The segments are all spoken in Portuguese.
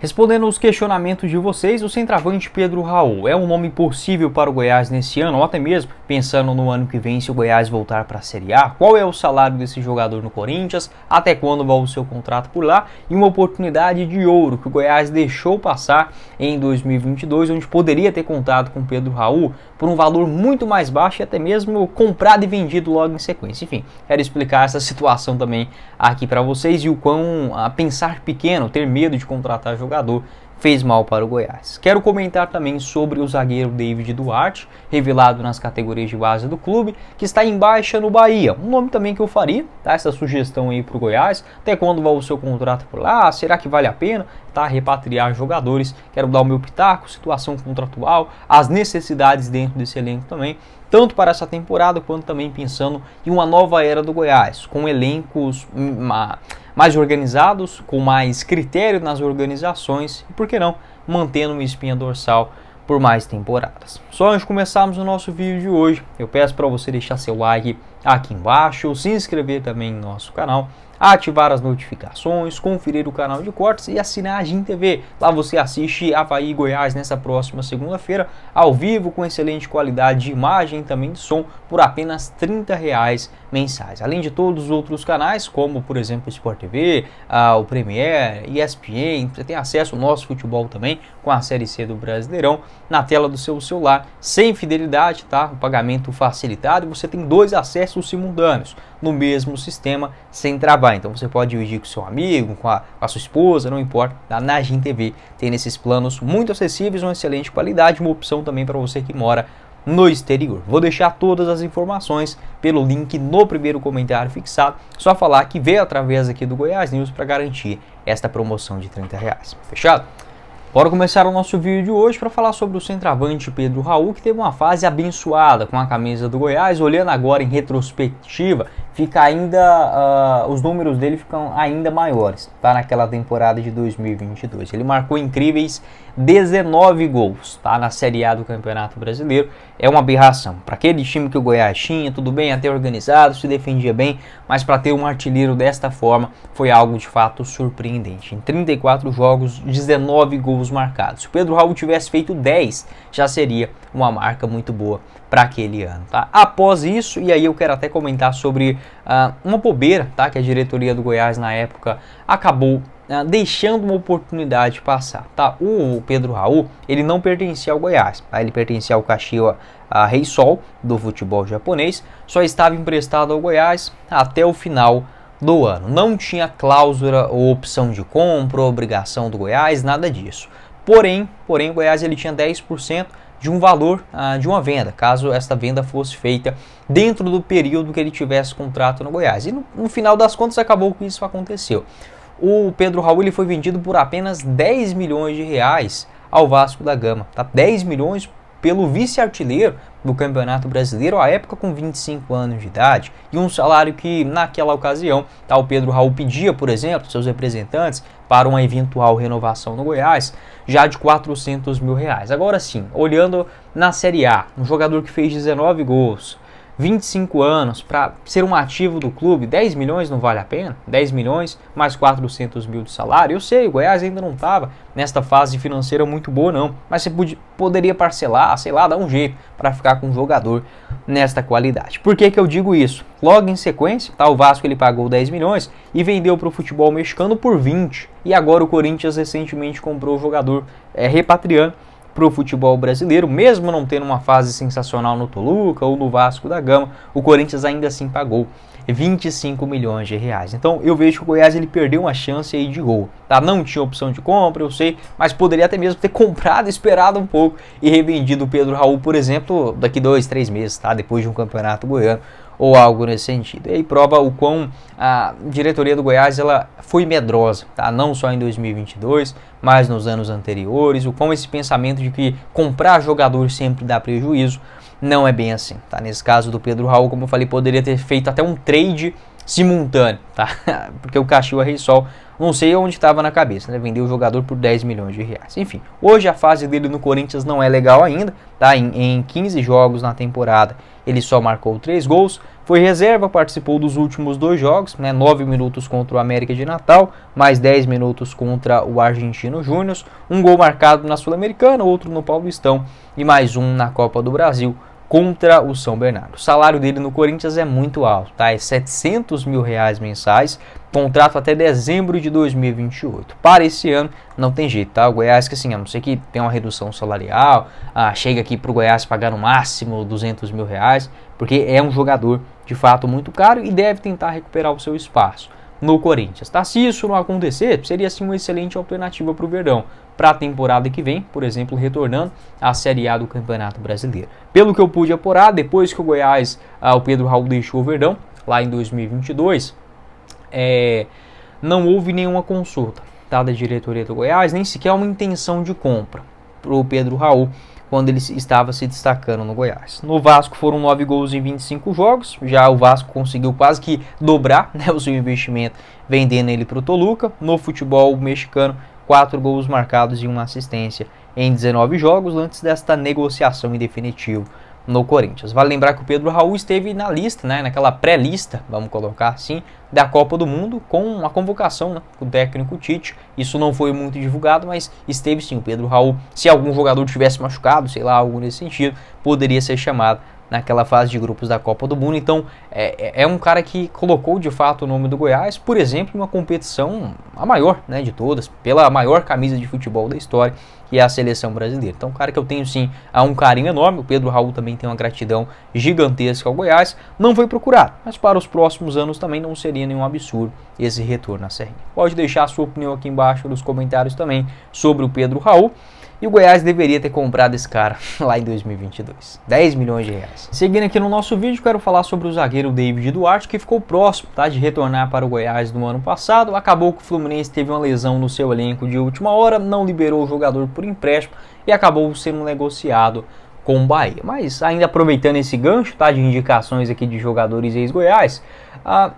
Respondendo aos questionamentos de vocês, o centroavante Pedro Raul é um nome possível para o Goiás nesse ano, ou até mesmo pensando no ano que vem se o Goiás voltar para a Série A? Qual é o salário desse jogador no Corinthians? Até quando vai o seu contrato por lá? E uma oportunidade de ouro que o Goiás deixou passar em 2022, onde poderia ter contado com Pedro Raul por um valor muito mais baixo e até mesmo comprado e vendido logo em sequência. Enfim, quero explicar essa situação também aqui para vocês e o quão pensar pequeno, ter medo de contratar jogador fez mal para o Goiás. Quero comentar também sobre o zagueiro David Duarte, revelado nas categorias de base do clube, que está em baixa no Bahia. Um nome também que eu faria, tá? Essa sugestão aí para o Goiás. Até quando vai o seu contrato por lá? Será que vale a pena, tá? Repatriar jogadores? Quero dar o meu pitaco, situação contratual, as necessidades dentro desse elenco também, tanto para essa temporada quanto também pensando em uma nova era do Goiás, com elencos mais organizados, com mais critério nas organizações e, por que não, mantendo uma espinha dorsal por mais temporadas. Só antes de começarmos o nosso vídeo de hoje, eu peço para você deixar seu like aqui embaixo, se inscrever também no nosso canal, ativar as notificações, conferir o canal de cortes e assinar a GIM TV. Lá você assiste Avaí e Goiás nessa próxima segunda-feira, ao vivo, com excelente qualidade de imagem e também de som, por apenas R$30 mensais. Além de todos os outros canais, como por exemplo o Sport TV, o Premier, ESPN, você tem acesso ao nosso futebol também, com a Série C do Brasileirão, na tela do seu celular, sem fidelidade, tá? O pagamento facilitado, e você tem 2 acessos simultâneos no mesmo sistema, sem trabalho. Então você pode dividir com seu amigo, com a sua esposa, não importa. Na GIM TV tem nesses planos muito acessíveis, uma excelente qualidade, uma opção também para você que mora no exterior. Vou deixar todas as informações pelo link no primeiro comentário fixado. Só falar que veio através aqui do Goiás News para garantir esta promoção de R$30. Fechado? Bora começar o nosso vídeo de hoje para falar sobre o centroavante Pedro Raul, que teve uma fase abençoada com a camisa do Goiás. Olhando agora em retrospectiva, fica ainda os números dele ficam ainda maiores, tá? Naquela temporada de 2022. Ele marcou incríveis 19 gols, tá? Na Série A do Campeonato Brasileiro. É uma aberração. Para aquele time que o Goiás tinha, tudo bem, até organizado, se defendia bem, mas para ter um artilheiro desta forma foi algo de fato surpreendente. Em 34 jogos, 19 gols marcados. Se o Pedro Raul tivesse feito 10, já seria uma marca muito boa para aquele ano, tá? Após isso, e aí eu quero até comentar sobre uma bobeira, tá? Que a diretoria do Goiás na época acabou deixando uma oportunidade passar, tá? O Pedro Raul, ele não pertencia ao Goiás, tá? Ele pertencia ao Kashiwa Reysol do futebol japonês, só estava emprestado ao Goiás até o final do ano. Não tinha cláusula ou opção de compra, ou obrigação do Goiás, nada disso. Porém, o Goiás ele tinha 10% de um valor de uma venda, caso esta venda fosse feita dentro do período que ele tivesse contrato no Goiás. E no final das contas acabou que isso aconteceu. O Pedro Raul ele foi vendido por apenas R$10 milhões ao Vasco da Gama, tá? 10 milhões pelo vice-artilheiro do Campeonato Brasileiro, à época com 25 anos de idade, e um salário que naquela ocasião, tá, o Pedro Raul pedia, por exemplo, seus representantes para uma eventual renovação no Goiás, já de R$400 mil. Agora sim, olhando na Série A, um jogador que fez 19 gols, 25 anos, para ser um ativo do clube, 10 milhões não vale a pena? 10 milhões mais 400 mil de salário? Eu sei, o Goiás ainda não estava nesta fase financeira muito boa não, mas você poderia parcelar, sei lá, dar um jeito para ficar com um jogador nesta qualidade. Por que eu digo isso? Logo em sequência, tá, o Vasco ele pagou 10 milhões e vendeu para o futebol mexicano por 20, e agora o Corinthians recentemente comprou o jogador repatriando para o futebol brasileiro, mesmo não tendo uma fase sensacional no Toluca ou no Vasco da Gama, o Corinthians ainda assim pagou R$25 milhões. Então eu vejo que o Goiás ele perdeu uma chance aí de gol, tá? Não tinha opção de compra, eu sei, mas poderia até mesmo ter comprado, esperado um pouco e revendido o Pedro Raul, por exemplo, daqui 2, 3 meses, tá? Depois de um campeonato goiano ou algo nesse sentido. E aí prova o quão a diretoria do Goiás ela foi medrosa, tá? Não só em 2022, mas nos anos anteriores, o quão esse pensamento de que comprar jogador sempre dá prejuízo, não é bem assim, tá? Nesse caso do Pedro Raul, como eu falei, poderia ter feito até um trade simultâneo, tá? Porque o Caxias Reysol, não sei onde estava na cabeça, né? Vendeu o jogador por 10 milhões de reais. Enfim, hoje a fase dele no Corinthians não é legal ainda, tá? Em 15 jogos na temporada, ele só marcou 3 gols. Foi reserva, participou dos últimos 2 jogos, né? 9 minutos contra o América de Natal, mais 10 minutos contra o Argentino Júnior. Um gol marcado na Sul-Americana, outro no Paulistão e mais um na Copa do Brasil contra o São Bernardo. O salário dele no Corinthians é muito alto, tá? É 700 mil reais mensais, contrato até dezembro de 2028. Para esse ano, não tem jeito, tá? O Goiás, que assim, a não ser que tenha uma redução salarial, chega aqui pro Goiás pagar no máximo 200 mil reais, porque é um jogador de fato muito caro e deve tentar recuperar o seu espaço no Corinthians, tá? Se isso não acontecer, seria assim uma excelente alternativa para o Verdão para a temporada que vem, por exemplo, retornando à Série A do Campeonato Brasileiro. Pelo que eu pude apurar, depois que o Goiás, o Pedro Raul deixou o Verdão, lá em 2022, não houve nenhuma consulta, tá, da diretoria do Goiás, nem sequer uma intenção de compra para o Pedro Raul, quando ele estava se destacando no Goiás. No Vasco foram 9 gols em 25 jogos, já o Vasco conseguiu quase que dobrar, né, o seu investimento vendendo ele para o Toluca. No futebol mexicano, 4 gols marcados e 1 assistência em 19 jogos antes desta negociação em definitivo no Corinthians. Vale lembrar que o Pedro Raul esteve na lista, né, naquela pré-lista, vamos colocar assim, da Copa do Mundo com a convocação, né, com o técnico Tite. Isso não foi muito divulgado, mas esteve sim o Pedro Raul. Se algum jogador tivesse machucado, sei lá, algo nesse sentido, poderia ser chamado naquela fase de grupos da Copa do Mundo. Então é um cara que colocou de fato o nome do Goiás, por exemplo, em uma competição a maior, né, de todas, pela maior camisa de futebol da história, que é a seleção brasileira. Então, um cara que eu tenho sim um carinho enorme. O Pedro Raul também tem uma gratidão gigantesca ao Goiás. Não foi procurado, mas para os próximos anos também não seria nenhum absurdo esse retorno à Serrinha. Pode deixar a sua opinião aqui embaixo nos comentários também sobre o Pedro Raul. E o Goiás deveria ter comprado esse cara lá em 2022. 10 milhões de reais. Seguindo aqui no nosso vídeo, quero falar sobre o zagueiro David Duarte, que ficou próximo, tá, de retornar para o Goiás no ano passado. Acabou que o Fluminense teve uma lesão no seu elenco de última hora, não liberou o jogador por empréstimo e acabou sendo negociado com o Bahia. Mas ainda aproveitando esse gancho, tá, de indicações aqui de jogadores ex-Goiás,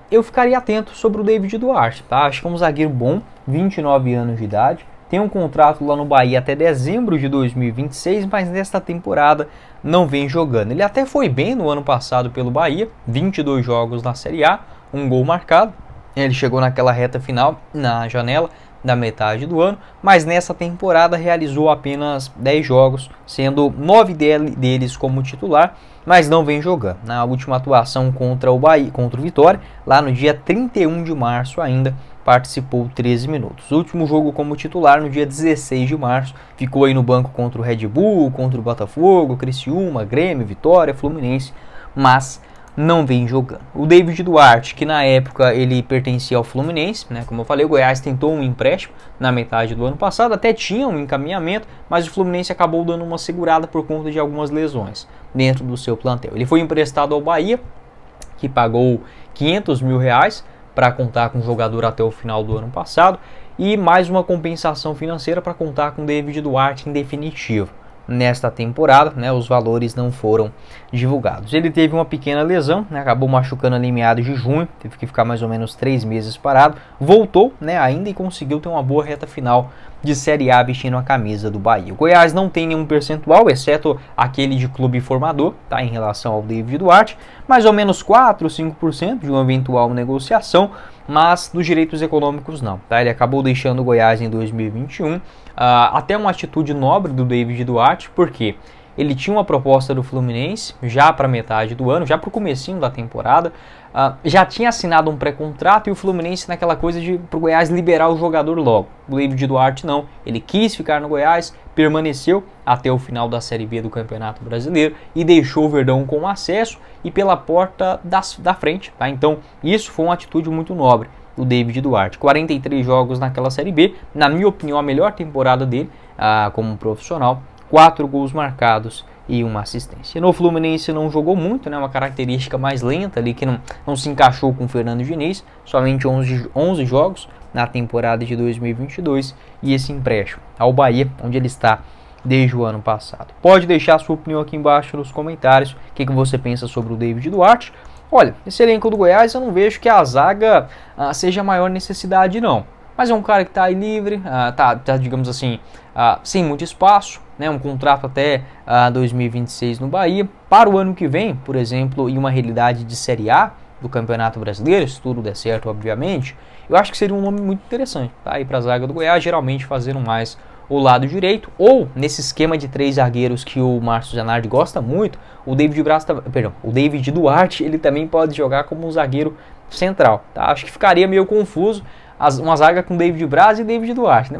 eu ficaria atento sobre o David Duarte. Tá? Acho que é um zagueiro bom, 29 anos de idade. Tem um contrato lá no Bahia até dezembro de 2026, mas nesta temporada não vem jogando. Ele até foi bem no ano passado pelo Bahia, 22 jogos na Série A, um gol marcado. Ele chegou naquela reta final, na janela da metade do ano, mas nessa temporada realizou apenas 10 jogos, sendo 9 deles como titular, mas não vem jogando. Na última atuação contra o Bahia, contra o Vitória, lá no dia 31 de março ainda, participou 13 minutos. O último jogo como titular no dia 16 de março, ficou aí no banco contra o Red Bull, contra o Botafogo, Criciúma, Grêmio, Vitória, Fluminense, mas não vem jogando. O David Duarte, que na época ele pertencia ao Fluminense, né, como eu falei, o Goiás tentou um empréstimo na metade do ano passado, até tinha um encaminhamento, mas o Fluminense acabou dando uma segurada por conta de algumas lesões dentro do seu plantel. Ele foi emprestado ao Bahia, que pagou 500 mil reais para contar com o jogador até o final do ano passado, e mais uma compensação financeira para contar com o David Duarte em definitivo. Nesta temporada, né, os valores não foram divulgados. Ele teve uma pequena lesão, né, acabou machucando ali em meados de junho, teve que ficar mais ou menos 3 meses parado, voltou, né, ainda, e conseguiu ter uma boa reta final de Série A vestindo a camisa do Bahia. O Goiás não tem nenhum percentual, exceto aquele de clube formador, tá, em relação ao David Duarte, mais ou menos 4 ou 5% de uma eventual negociação, mas dos direitos econômicos não, tá? Ele acabou deixando o Goiás em 2021, até uma atitude nobre do David Duarte, porque ele tinha uma proposta do Fluminense já para metade do ano, já para o comecinho da temporada, já tinha assinado um pré-contrato, e o Fluminense naquela coisa de pro Goiás liberar o jogador logo. O David Duarte não, ele quis ficar no Goiás, permaneceu até o final da Série B do Campeonato Brasileiro e deixou o Verdão com acesso e pela porta da frente, tá? Então isso foi uma atitude muito nobre do David Duarte. 43 jogos naquela Série B, na minha opinião a melhor temporada dele como profissional, 4 gols marcados e uma assistência. No Fluminense não jogou muito, né, uma característica mais lenta ali, que não se encaixou com o Fernando Diniz, somente 11 jogos na temporada de 2022, e esse empréstimo ao Bahia, onde ele está desde o ano passado. Pode deixar sua opinião aqui embaixo nos comentários, o que você pensa sobre o David Duarte. Olha, esse elenco do Goiás eu não vejo que a zaga seja a maior necessidade não. Mas é um cara que está aí livre, tá, digamos assim, sem muito espaço, né, um contrato até 2026 no Bahia. Para o ano que vem, por exemplo, em uma realidade de Série A do Campeonato Brasileiro, se tudo der certo, obviamente, eu acho que seria um nome muito interessante, tá? Aí para a zaga do Goiás, geralmente fazendo mais o lado direito, ou nesse esquema de 3 zagueiros que o Márcio Zanardi gosta muito, o David Duarte, ele também pode jogar como um zagueiro central, tá? Acho que ficaria meio confuso uma zaga com David Braz e David Duarte, né?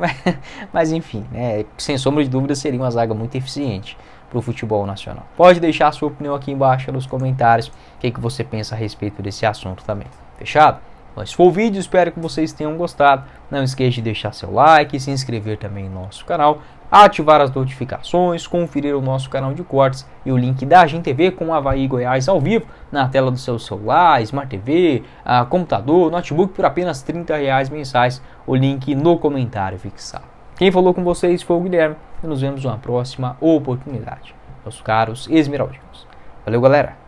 Mas enfim, né? Sem sombra de dúvida seria uma zaga muito eficiente para o futebol nacional. Pode deixar a sua opinião aqui embaixo nos comentários, o que você pensa a respeito desse assunto também, fechado? Esse foi o vídeo, espero que vocês tenham gostado. Não esqueça de deixar seu like, se inscrever também no nosso canal, ativar as notificações, conferir o nosso canal de cortes e o link da Agin TV com o Avaí Goiás ao vivo na tela do seu celular, Smart TV, computador, notebook por apenas R$30 mensais. O link no comentário fixado. Quem falou com vocês foi o Guilherme e nos vemos numa próxima oportunidade. Meus caros esmeraldinos. Valeu, galera!